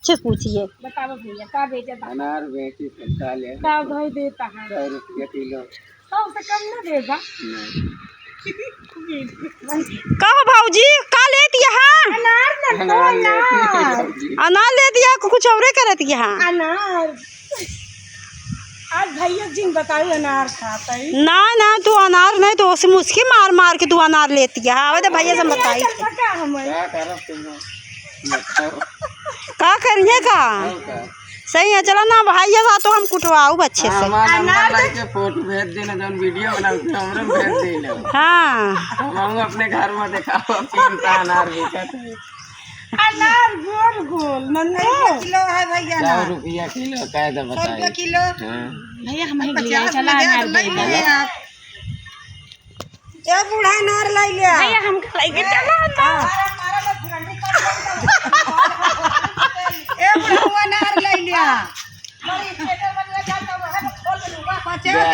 अच्छे से पूछिए। बताओ भैया का बेचा था? अनार बेची 45 का भाई देता है 100 रुपया किलो। 100 से कम ना देगा। कहो भाऊजी का लेती यहाँ अनार न तो अनार अनार ले दिया कुछ और करत यहाँ अनार आज भैया जी बताओ अनार खाता है ना ना तू अनार नहीं तो उसमें उसकी मार मार के तू अनार लेती है। आवे तो भैया से बताई पता हमें क्या करब तुम बताओ का करिए का का सही है। चलो ना भैया सा तो हम कुटवाऊ अच्छे से। हमारा नंबर लाइक के फोटो भेज देना जौन वीडियो बनाओ हमरे भेज देना। हाँ हम अपने घर में दिखाओ तीन अनार बेचत है। अनार गोल गोल नन्हे किलो है भैया 100 रुपया किलो कायदा बताइए किलो हाँ भैया हम लिया चला अनार दे ये बूढ़ा अनार ले लिया भैया हम लेके चला ए बूढ़ा अनार ले लिया